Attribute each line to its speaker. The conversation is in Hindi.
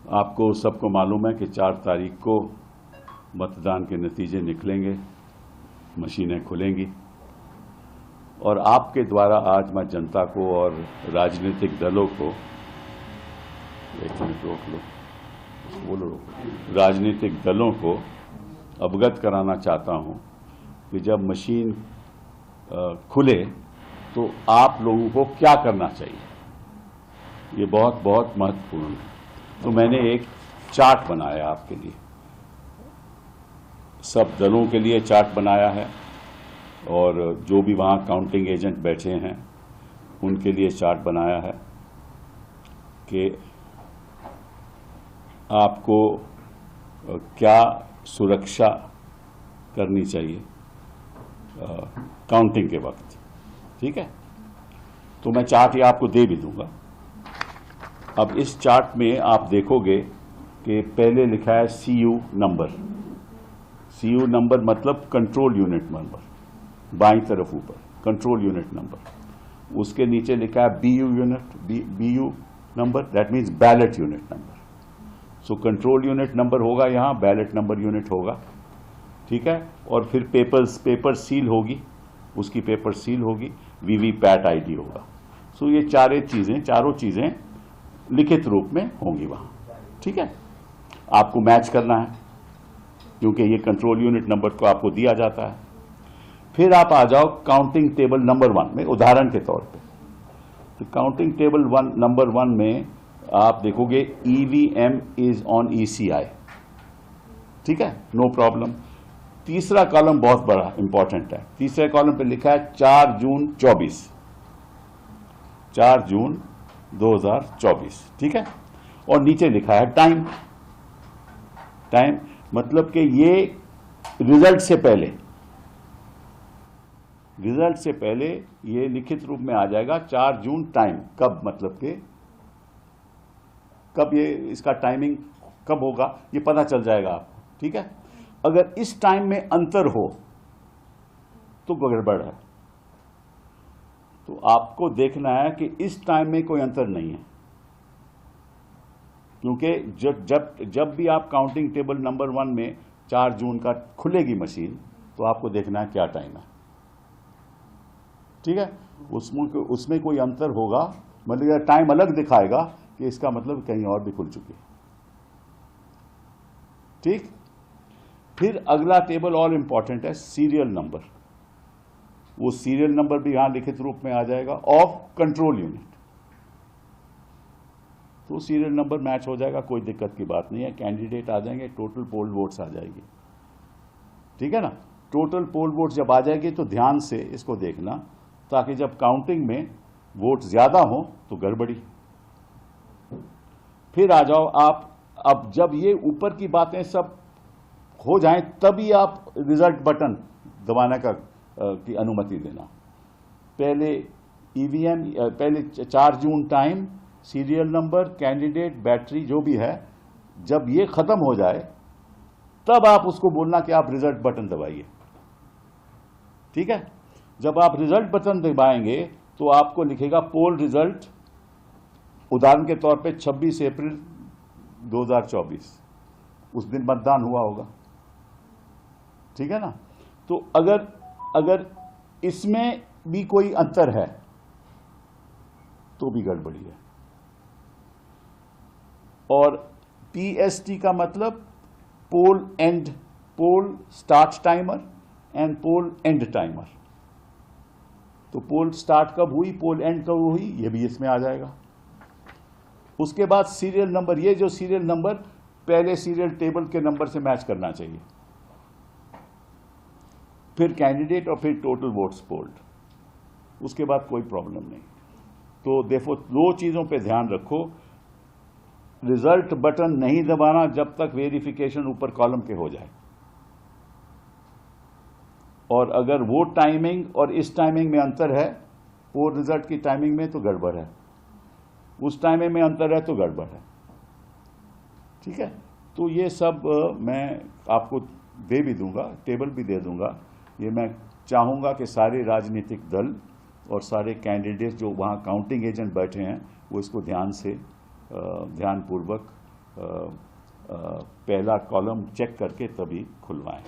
Speaker 1: आपको सबको मालूम है कि 4 तारीख को मतदान के नतीजे निकलेंगे, मशीनें खुलेंगी और आपके द्वारा आज मैं जनता को और राजनीतिक दलों को, एक मिनट रोक लो, बोलो रोक, राजनीतिक दलों को अवगत कराना चाहता हूं कि जब मशीन खुले तो आप लोगों को क्या करना चाहिए, ये बहुत बहुत महत्वपूर्ण है। तो मैंने एक चार्ट बनाया आपके लिए, सब दलों के लिए चार्ट बनाया है और जो भी वहाँ काउंटिंग एजेंट बैठे हैं उनके लिए चार्ट बनाया है कि आपको क्या सुरक्षा करनी चाहिए काउंटिंग के वक्त। ठीक है, तो मैं चार्ट ये आपको दे भी दूंगा। अब इस चार्ट में आप देखोगे कि पहले लिखा है CU नंबर। CU नंबर मतलब कंट्रोल यूनिट नंबर, बाईं तरफ ऊपर कंट्रोल यूनिट नंबर। उसके नीचे लिखा है BU number, that means ballot unit number. So control unit number होगा यहाँ, बैलेट नंबर यूनिट होगा। ठीक है, और फिर पेपर सील होगी, उसकी पेपर सील होगी, VVPAT ID होगा। सो ये चारों चीजें लिखित रूप में होंगी वहां। ठीक है, आपको मैच करना है क्योंकि ये कंट्रोल यूनिट नंबर को आपको दिया जाता है। फिर आप आ जाओ काउंटिंग टेबल नंबर 1 में, उदाहरण के तौर पे। तो काउंटिंग टेबल नंबर 1 में आप देखोगे EVM इज ऑन ECI। ठीक है, नो प्रॉब्लम। तीसरा कॉलम बहुत बड़ा इंपॉर्टेंट है। तीसरे कॉलम पे लिखा है 4 जून 24, 4 जून 2024। ठीक है, और नीचे लिखा है टाइम मतलब कि ये रिजल्ट से पहले ये लिखित रूप में आ जाएगा 4 जून टाइम। कब मतलब कि कब ये इसका टाइमिंग कब होगा ये पता चल जाएगा आपको। ठीक है, अगर इस टाइम में अंतर हो तो गड़बड़ है। तो आपको देखना है कि इस टाइम में कोई अंतर नहीं है, क्योंकि जब भी आप काउंटिंग टेबल नंबर 1 में 4 जून का खुलेगी मशीन तो आपको देखना है क्या टाइम है। ठीक है, उसमें कोई अंतर होगा, मतलब टाइम अलग दिखाएगा कि इसका मतलब कहीं और भी खुल चुकी है। ठीक, फिर अगला टेबल और इंपॉर्टेंट है सीरियल नंबर। वो सीरियल नंबर भी यहां लिखित रूप में आ जाएगा ऑफ कंट्रोल यूनिट। तो सीरियल नंबर मैच हो जाएगा, कोई दिक्कत की बात नहीं है। कैंडिडेट आ जाएंगे, टोटल पोल वोट्स आ जाएगी। ठीक है ना, टोटल पोल वोट्स जब आ जाएगी तो ध्यान से इसको देखना, ताकि जब काउंटिंग में वोट ज्यादा हो तो गड़बड़ी। फिर आ जाओ आप, अब जब ये ऊपर की बातें सब हो जाएं तभी आप रिजल्ट बटन दबाने की अनुमति देना। पहले EVM, पहले 4 जून time, serial number, candidate, battery जो भी है, जब ये खत्म हो जाए तब आप उसको बोलना कि आप रिजल्ट बटन दबाइए। ठीक है, जब आप रिजल्ट बटन दबाएंगे तो आपको लिखेगा पोल रिजल्ट, उदाहरण के तौर पे 26 अप्रैल 2024, उस दिन मतदान हुआ होगा। ठीक है ना, तो अगर इसमें भी कोई अंतर है तो भी गड़बड़ी है। और PST का मतलब poll start timer and poll end timer. तो पोल स्टार्ट कब हुई, पोल एंड कब हुई, ये भी इसमें आ जाएगा। उसके बाद सीरियल नंबर, ये जो सीरियल नंबर पहले सीरियल टेबल के नंबर से मैच करना चाहिए। फिर कैंडिडेट और फिर टोटल वोट्स पोल्ड, उसके बाद कोई प्रॉब्लम नहीं। तो देखो, 2 चीजों पे ध्यान रखो, रिजल्ट बटन नहीं दबाना जब तक वेरिफिकेशन ऊपर कॉलम के हो जाए, और अगर वो टाइमिंग और इस टाइमिंग में अंतर है, वो रिजल्ट की टाइमिंग में, तो गड़बड़ है। उस टाइमिंग में अंतर है तो गड़बड़ है। ठीक है, तो ये सब मैं आपको दे भी दूंगा, टेबल भी दे दूंगा। ये मैं चाहूँगा कि सारे राजनीतिक दल और सारे कैंडिडेट जो वहाँ काउंटिंग एजेंट बैठे हैं वो इसको ध्यानपूर्वक पहला कॉलम चेक करके तभी खुलवाएं।